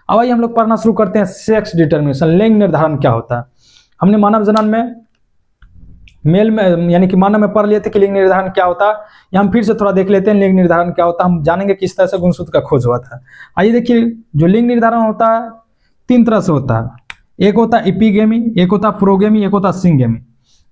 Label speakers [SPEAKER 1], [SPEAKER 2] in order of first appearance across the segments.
[SPEAKER 1] अब आइए हम लोग पढ़ना शुरू करते हैं सेक्स डिटर्मिनेशन, लिंग निर्धारण क्या होता है। हमने मानव जन्म में मेल में यानी कि मानव में पढ़ लिए थे कि लिंग निर्धारण क्या होता है। यहाँ हम फिर से थोड़ा देख लेते हैं लिंग निर्धारण क्या होता है, हम जानेंगे किस तरह से गुणसूत्र का खोज हुआ था। आइए देखिए, जो लिंग निर्धारण होता है 3 तरह से होता है। एक होता है इपिगेमी, एक होता है प्रोगेमी, एक होता है सिंगेमी।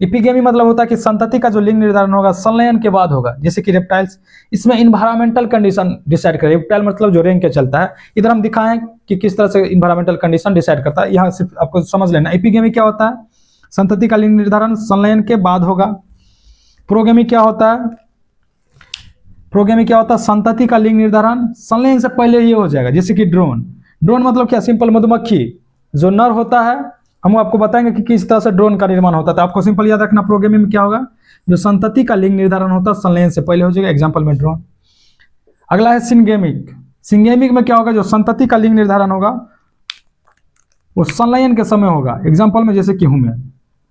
[SPEAKER 1] इपिगेमी मतलब होता है कि संतति का जो लिंग निर्धारण होगा संलयन के बाद होगा, जैसे कि रेप्टाइल्स। इसमें इन्वायरमेंटल कंडीशन डिसाइड करे। रेप्टाइल मतलब जो रेंग के चलता है। इधर हम दिखाएं कि किस तरह से इन्वायरमेंटल कंडीशन डिसाइड करता है, यहाँ सिर्फ आपको समझ लेना। इपिगेमी क्या होता है, संतति का लिंग निर्धारण संलयन के बाद होगा। प्रोगेमी क्या होता है, प्रोगेमी क्या होता है, संतति का लिंग निर्धारण संलयन से पहले ये हो जाएगा, जैसे कि ड्रोन। ड्रोन मतलब क्या, सिंपल मधुमक्खी जो नर होता है, हम आपको बताएंगे कि किस तरह से ड्रोन का निर्माण होता है। आपको सिंपल याद रखना, प्रोगेमी में क्या होगा, जो संतति का लिंग निर्धारण होता है संलयन से पहले हो जाएगा, एग्जाम्पल में ड्रोन। अगला है सिंगेमिक। सिंगेमिक में क्या होगा, जो संतति का लिंग निर्धारण होगा वो संलयन के समय होगा, एग्जाम्पल में जैसे कि ह्यूमन।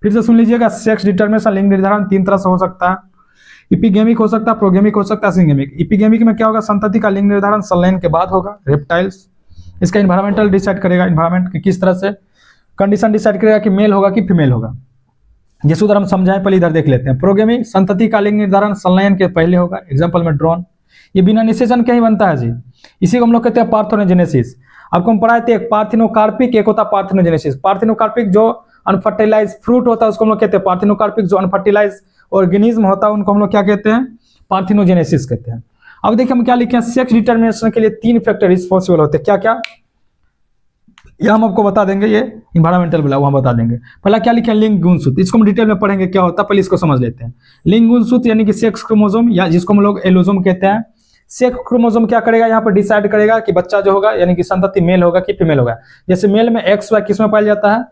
[SPEAKER 1] फिर से सुन लीजिएगा, सेक्स डिटर्मिनेशन लिंग निर्धारण 3 तरह से हो सकता है। इपिगेमिक हो सकता है, प्रोगेमिक हो सकता है, सिंगेमिक। इपिगेमिक में क्या होगा, संतति का लिंग निर्धारण संलयन के बाद होगा, रेप्टाइल्स। इसका इन्वायरमेंटल डिसाइड करेगा, इन्वायरमेंट किस तरह से कंडीशन डिसाइड करेगा कि मेल होगा कि फीमेल होगा। जैसे उधर हम समझाएं, पहले इधर देख लेते हैं। प्रोगेमी, संतति का लिंग निर्धारण संलयन के पहले होगा, एग्जाम्पल में ड्रोन। ये बिना निषेचन के ही बनता है जी, इसी को हम लोग कहते हैं पार्थेनोजेनेसिस। आपको हम पढ़ाए थे, एक पार्थिनोकार्पिक, एक होता है पार्थेनोजेनेसिस। पार्थिनोकार्पिक जो अनफर्टिलाइज फ्रूट होता है उसको हम लोग कहते हैं पार्थिनोकार्पिक। जो अनफर्टिलाइज ऑर्गेनिज्म होता है उनको हम लोग क्या कहते हैं, पार्थिनोजेनेसिस कहते हैं। अब देखिए हम क्या लिखे हैं, सेक्स डिटर्मिनेशन के लिए 3 फैक्टर रिस्पॉन्सिबल होते हैं। क्या क्या, यह हम आपको बता देंगे, ये इन्वायरमेंटल बोला वहां बता देंगे। पहला क्या लिखे, लिंग गुणसूत्र। इसको हम डिटेल में पढ़ेंगे क्या होता है, पहले इसको समझ लेते हैं। लिंग गुणसूत्र यानी कि सेक्स क्रोमोसोम, या जिसको हम लोग एलोसोम कहते हैं। सेक्स क्रोमोसोम क्या करेगा, यहाँ पर डिसाइड करेगा कि बच्चा जो होगा यानी कि संतति मेल होगा कि फीमेल होगा। जैसे मेल में एक्स वाई किस में पाया जाता है,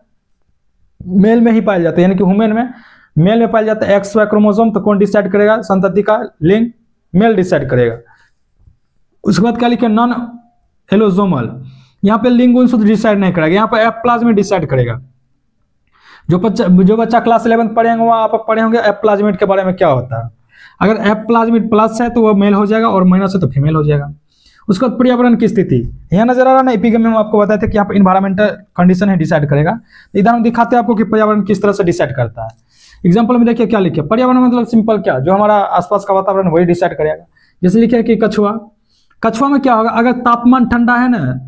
[SPEAKER 1] मेल में ही पाया जाता है, यानी कि ह्यूमन में मेल में पाया जाता है एक्स वाई क्रोमोसोम। तो कौन डिसाइड करेगा, संतति का लिंग मेल डिसाइड करेगा। उसके बाद क्या लिखे, नॉन एलोसोमल, यहाँ पे लिंग गुणसूत्र डिसाइड नहीं करेगा, यहाँ पे एफ प्लाज्मेट डिसाइड करेगा। जो बच्चा क्लास 11 पढ़ेंगे वहाँ आप पढ़े होंगे एफ प्लाज्मेट के बारे में क्या होता है। अगर एफ प्लाज्मेट प्लस है तो वो मेल हो जाएगा और माइनस है तो फीमेल हो जाएगा। उसके बाद पर्यावरण की स्थिति, यहाँ नजर आ रहा है ना, इपिगेमी में हम आपको बताए थे कि यहाँ पे इन्वायरमेंटल कंडीशन है डिसाइड करेगा। इधर हम दिखाते हैं आपको कि पर्यावरण किस तरह से डिसाइड करता है। एग्जाम्पल में देखिए क्या लिखे, पर्यावरण मतलब सिंपल क्या, जो हमारा आसपास का वातावरण वही डिसाइड करेगा। जैसे लिखे कि कछुआ, कछुआ में क्या होगा, अगर तापमान ठंडा है ना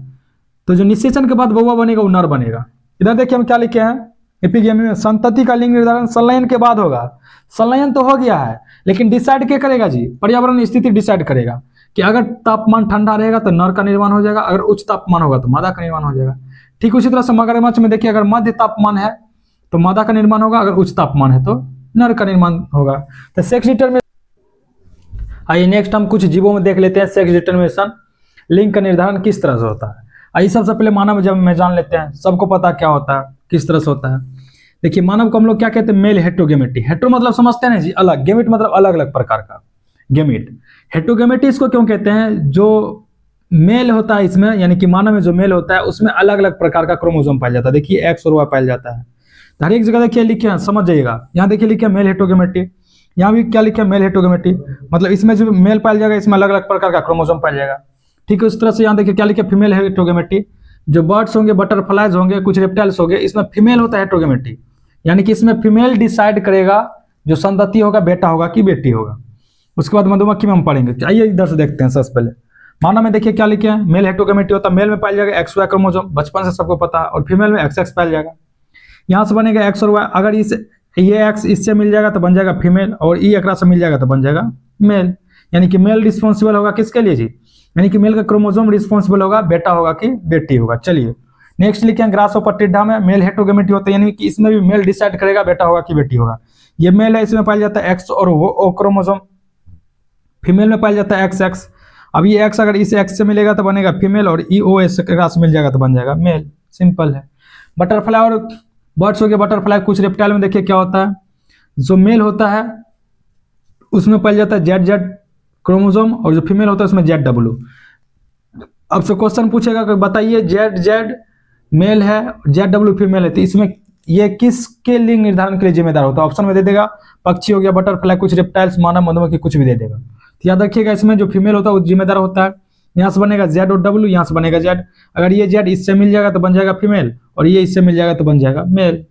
[SPEAKER 1] तो जो निषेचन के बाद बौआ बनेगा वो नर बनेगा। इधर देखिए हम क्या लिखे हैं, इपिगेमी में संतति का लिंग निर्धारण संलयन के बाद होगा। संलयन तो हो गया है लेकिन डिसाइड क्या करेगा जी, पर्यावरण स्थिति डिसाइड करेगा कि अगर तापमान ठंडा रहेगा तो नर का निर्माण हो जाएगा, अगर उच्च तापमान होगा तो मादा का निर्माण हो जाएगा। ठीक उसी तरह से मगरमच्छ में देखिए, अगर मध्य तापमान है तो मादा का निर्माण होगा, अगर उच्च तापमान है तो नर का निर्माण होगा। तो सेक्स डिटर्मिनेशन, आइए नेक्स्ट हम कुछ जीवों में देख लेते हैं सेक्स डिटर्मिनेशन लिंग का निर्धारण किस तरह से होता है। आइए सबसे पहले मानव जब में जान लेते हैं, सबको पता क्या होता है, किस तरह से होता है। देखिए मानव को हम लोग क्या कहते हैं, मेल हेट्रोगेमेटी। हेट्रो मतलब समझते हैं ना जी, अलग, गेमिट मतलब अलग अलग प्रकार का, गेमिट। हेट्रोगेमेटी इसको क्यों कहते हैं, जो मेल होता है इसमें यानी कि मानव में जो मेल होता है उसमें अलग अलग प्रकार का क्रोमोसोम पाया जाता है। देखिए एक्स और वाई पाया जाता है। तो हर एक जगह देखिए लिखे, समझ जाइएगा। यहाँ देखिए लिखे मेल हेट्रोगेमेटी, यहाँ भी क्या लिखे, मेल हेट्रोगेमेटी, मतलब इसमें जो मेल पाया जाएगा इसमें अलग अलग प्रकार का क्रोमोसोम पाया जाएगा। ठीक है, उस तरह से यहाँ देखिए क्या लिखे, फीमेल हेट्रोगेमेटी। जो बर्ड्स होंगे, बटरफ्लाइज होंगे, कुछ रेप्टाइल्स होंगे, इसमें फीमेल होता है हेट्रोगेमेटी, यानी कि इसमें फीमेल डिसाइड करेगा जो संतति होगा बेटा होगा कि बेटी होगा। उसके बाद मधुमक्खी में हम पढ़ेंगे। आइए इधर से देखते हैं। सबसे पहले मानव में देखिए क्या लिखे हैं, मेल हेट्रोगेमेटी होता है, मेल में पाया जाएगा एक्स वाई क्रोमोसोम, बचपन से सबको पता है, और फीमेल में एक्स एक्स पाया जाएगा। यहाँ से बनेगा एक्स और वाई, अगर ये एक्स इससे मिल जाएगा तो बन जाएगा फीमेल, और ई एकरा से मिल जाएगा तो बन जाएगा मेल। यानी कि मेल रिस्पॉन्सिबल होगा किसके लिए जी, यानी कि मेल का क्रोमोसोम रिस्पॉन्सिबल होगा बेटा होगा कि बेटी होगा। चलिए नेक्स्ट लिखे हैं ग्रासहोपर टिड्डा में मेल हेट्रोगेमेटी होता है, यानी कि इसमें भी मेल डिसाइड करेगा बेटा होगा कि बेटी होगा। ये मेल है, इसमें पाया जाता है एक्स और ओ क्रोमोसोम, फीमेल में पाया जाता है एक्स एक्स। अब ये एक्स अगर इस एक्स से मिलेगा तो बनेगा फीमेल, और ई ओ एस से मिल जाएगा तो बन जाएगा मेल। सिंपल है। बटरफ्लाई और बर्ड्स हो गया, बटरफ्लाई। कुछ रेप्टाइल में देखिए क्या होता है, जो मेल होता है उसमें पाया जाता है जेड जेड क्रोमोसोम, और जो फीमेल होता है उसमें जेड डब्ल्यू। अब से क्वेश्चन पूछेगा कि बताइए जेड जेड मेल है, जेड डब्ल्यू फीमेल है, तो इसमें ये किसके लिंग निर्धारण के लिए जिम्मेदार होता है। ऑप्शन में दे देगा पक्षी हो गया, बटरफ्लाई, कुछ रेप्टाइल्स, मानव, मधुमक्खी, कुछ भी दे देगा। तो याद रखिएगा इसमें जो फीमेल होता है वो जिम्मेदार होता है यहाँ से बनेगा जेड और डब्ल्यू, यहाँ से बनेगा जेड। अगर ये जेड इससे मिल जाएगा तो बन जाएगा फीमेल, और ये इससे मिल जाएगा तो बन जाएगा मेल।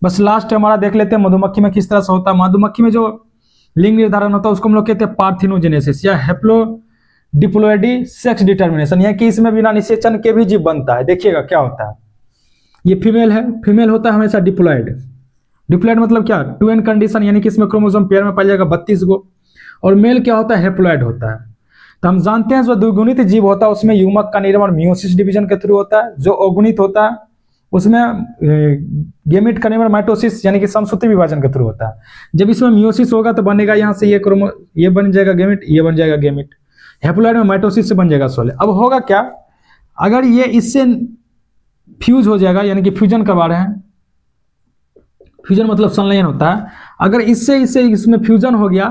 [SPEAKER 1] बस लास्ट हमारा देख लेते हैं मधुमक्खी में किस तरह से होता है। मधुमक्खी में जो लिंग निर्धारण होता है उसको हम लोग कहते हैं पार्थिनोजेनेसिस या हैप्लोडिप्लॉइडी सेक्स डिटर्मिनेशन। यह कि इसमें बिना निषेचन के भी जीव बनता है। देखिएगा क्या होता है, ये फीमेल है, फीमेल होता है हमेशा डिप्लॉइड। डिप्लॉइड मतलब क्या, 2n कंडीशन, यानी कि इसमें क्रोमोसोम पेयर में पाया जाएगा 32 गो। और मेल क्या होता है, हैप्लॉइड होता है। तो हम जानते हैं जो द्विगुणित जीव होता है उसमें युग्मक का निर्माण मियोसिस डिवीजन के थ्रू होता है। जो अगुणित होता है उसमें गेमिट का निर्माण माइटोसिस यानी कि समसूत्री विभाजन के थ्रू होता है। जब इसमें मियोसिस होगा तो बनेगा यहाँ से ये बन जाएगा गेमिट, ये बन जाएगा गेमिट। हैप्लॉइड में माइटोसिस से बन जाएगा 16। अब होगा क्या, अगर ये इससे फ्यूज हो जाएगा, यानी कि फ्यूजन करवा रहे हैं, फ्यूजन मतलब संलयन होता है। अगर इससे इसमें फ्यूजन हो गया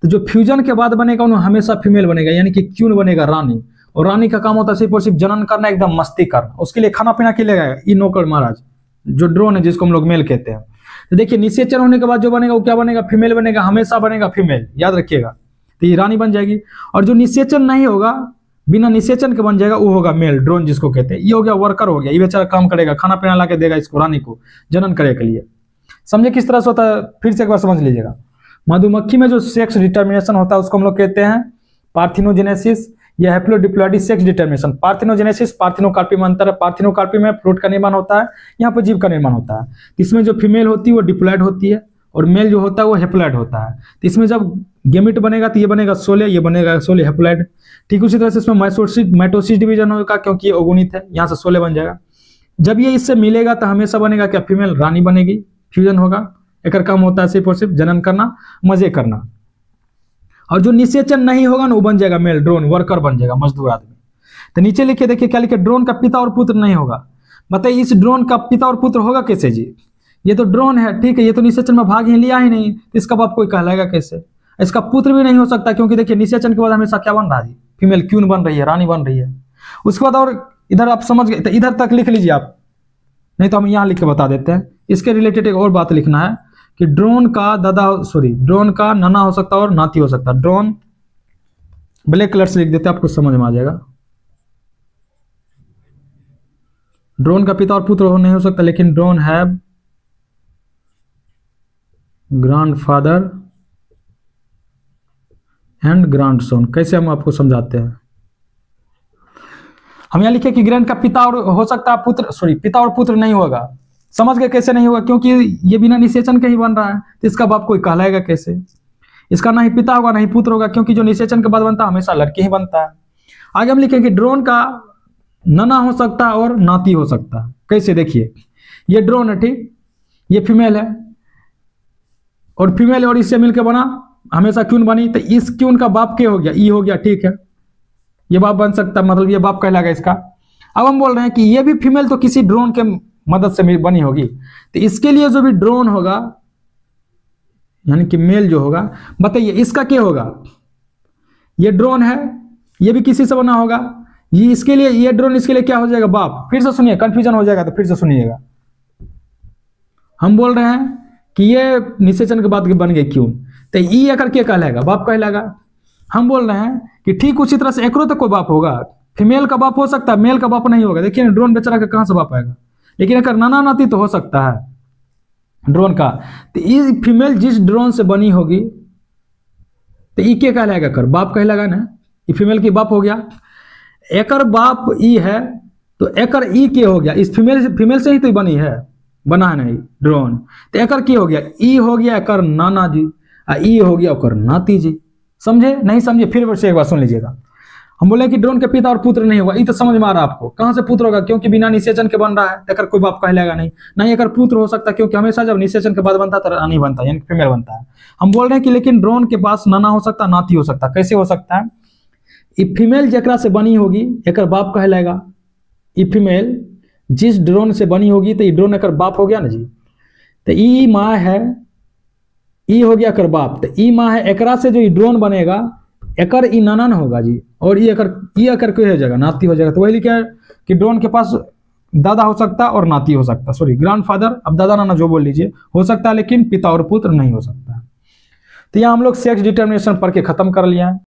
[SPEAKER 1] तो जो फ्यूजन के बाद बनेगा उन्हें हमेशा फीमेल बनेगा, यानी कि क्यून बनेगा रानी। और रानी का काम होता है सिर्फ और सिर्फ जनन करना, एकदम मस्ती करना। उसके लिए खाना पीना के लिए ये नौकर महाराज जो ड्रोन है जिसको हम लोग मेल कहते हैं। तो देखिए निषेचन होने के बाद जो बनेगा वो क्या बनेगा, फीमेल बनेगा, हमेशा बनेगा फीमेल, याद रखिएगा। तो ये रानी बन जाएगी। और जो निषेचन नहीं होगा, बिना निषेचन के बन जाएगा, वो होगा मेल, ड्रोन जिसको कहते हैं। ये हो गया वर्कर हो गया, ये बेचारा काम करेगा, खाना पीना ला के देगा इसको, रानी को जनन करे के लिए। समझे किस तरह से होता है, फिर से एक बार समझ लीजिएगा। मधुमक्खी में जो सेक्स डिटर्मिनेशन होता है उसको हम लोग कहते हैं पार्थिनोजेनेसिस या हैप्लोडिप्लॉइडी सेक्स डिटर्मिनेशन। पार्थिनोजेनेसिस पार्थिनोकार्पी में अंतर है। पार्थिनोकार्पी में फ्रूट का निर्माण होता है, यहाँ पर जीव का निर्माण होता है। इसमें जो फीमेल होती है वो डिप्लॉइड होती है और मेल जो होता है वो हैप्लॉइड होता है। तो इसमें जब गेमिट बनेगा तो ये बनेगा 16, ये बनेगा 16 हैप्लॉइड। ठीक उसी तरह से इसमें माइटोसिस डिवीजन होगा क्योंकि ये अगुणित है, यहाँ से 16 बन जाएगा। जब ये इससे मिलेगा तो हमेशा बनेगा क्या, फीमेल, रानी बनेगी, फ्यूजन होगा। एक काम होता है सिर्फ और सिर्फ जनन करना, मजे करना। और जो निषेचन नहीं होगा ना वो बन जाएगा मेल, ड्रोन, वर्कर बन जाएगा, मजदूर आदमी। तो नीचे लिखिए, देखिए क्या लिखे, ड्रोन का पिता और पुत्र नहीं होगा। बताइए इस ड्रोन का पिता और पुत्र होगा कैसे जी? ये तो ड्रोन है, ठीक है, ये तो निषेचन में भाग ही लिया ही नहीं, इसका बाप कोई कहलाएगा कैसे? इसका पुत्र भी नहीं हो सकता क्योंकि देखिए निषेचन के बाद हमेशा क्या बन रहा है, फीमेल क्यून बन रही है, रानी बन रही है। उसके बाद और इधर आप समझ गए तो इधर तक लिख लीजिए आप, नहीं तो हम यहाँ लिख के बता देते हैं। इसके रिलेटेड एक और बात लिखना है कि ड्रोन का ड्रोन का नाना हो सकता है और नाती हो सकता है। ड्रोन ब्लैक कलर से लिख देते हैं, आपको समझ में आ जाएगा। ड्रोन का पिता और पुत्र नहीं हो सकता, लेकिन drone have grandfather and grandson. कैसे हम आपको समझाते हैं, हम यहां लिखे कि ग्रैंड का पिता और हो सकता है पुत्र, पिता और पुत्र नहीं होगा। समझ गए कैसे नहीं होगा, क्योंकि ये बिना निषेचन के ही बन रहा है, तो इसका बाप कोई कहलाएगा कैसे? इसका ना ही पिता होगा ना ही पुत्र होगा, क्योंकि जो निषेचन के बाद बनता है हमेशा लड़के ही बनता है। आगे हम लिखेंगे ड्रोन का नाना हो सकता है और नाती हो सकता है। कैसे, देखिए ये ड्रोन है, ठीक, ये फीमेल है और फीमेल और इससे मिलकर बना, हमेशा क्यून बनी, तो इस क्यून का बाप क्या हो गया, ई हो गया, ठीक है, ये बाप बन सकता है, मतलब ये बाप कहलाएगा इसका। अब हम बोल रहे हैं कि ये भी फीमेल तो किसी ड्रोन के मदद से बनी होगी, तो इसके लिए जो भी ड्रोन होगा यानी कि मेल जो होगा, बताइए इसका क्या होगा? ये ड्रोन है, ये भी किसी से बना होगा, ये इसके लिए, ये ड्रोन इसके लिए क्या हो जाएगा, बाप। फिर से सुनिए, कंफ्यूजन हो जाएगा तो फिर से सुनिएगा। हम बोल रहे हैं कि ये निषेचन के बाद बन गए क्यों, तो ई अगर क्या कहलाएगा, बाप कहलाएगा। हम बोल रहे हैं कि ठीक उसी तरह से एकरो तो कोई बाप होगा, फीमेल का बाप हो सकता है, मेल का बाप नहीं होगा। देखिए ड्रोन बेचारा का कहां से बाप आएगा, लेकिन अगर नाना नाती तो हो सकता है ड्रोन का। तो ये फीमेल जिस ड्रोन से बनी होगी तो ई क्या कहलाएगा, कर बाप कहलाएगा ना, ये फीमेल की बाप हो गया। एकर बाप ई है तो एकर ई क्या हो गया, इस फीमेल से ही तो बनी है, बना है नहीं ड्रोन, तो एकर क्या हो गया, ई हो गया एकर नाना जी, ई हो गया ओकर नाती जी। समझे नहीं समझे, फिर से एक बार सुन लीजिएगा। हम बोले कि ड्रोन के पिता और पुत्र नहीं होगा, ये तो समझ में आ रहा है आपको। कहां से पुत्र होगा, क्योंकि बिना निषेचन के बन रहा है, अगर कोई बाप कहलाएगा नहीं अगर पुत्र हो सकता है, क्योंकि हमेशा जब निषेचन के बाद बनता है तो रानी बनता है, यानी फीमेल बनता है। हम बोल रहे हैं कि लेकिन ड्रोन के पास नाना हो सकता है, नाती हो सकता है। कैसे हो सकता है, ये फीमेल जकरा से बनी होगी एक बाप कहलाएगा। ये फीमेल जिस ड्रोन से बनी होगी तो ये ड्रोन एक बाप हो गया ना जी। तो ई माँ है, ई हो गया एकर बाप, तो ई माँ है, एकरा से जो ई ड्रोन बनेगा एकर ई नाना न होगा जी, और ई अकर कोई हो जाएगा, नाती हो जाएगा। तो वही लिखा है कि ड्रोन के पास दादा हो सकता है और नाती हो सकता है, ग्रैंडफादर, अब दादा नाना जो बोल लीजिए, हो सकता है, लेकिन पिता और पुत्र नहीं हो सकता। तो यहाँ हम लोग सेक्स डिटर्मिनेशन पढ़ के खत्म कर लिया है।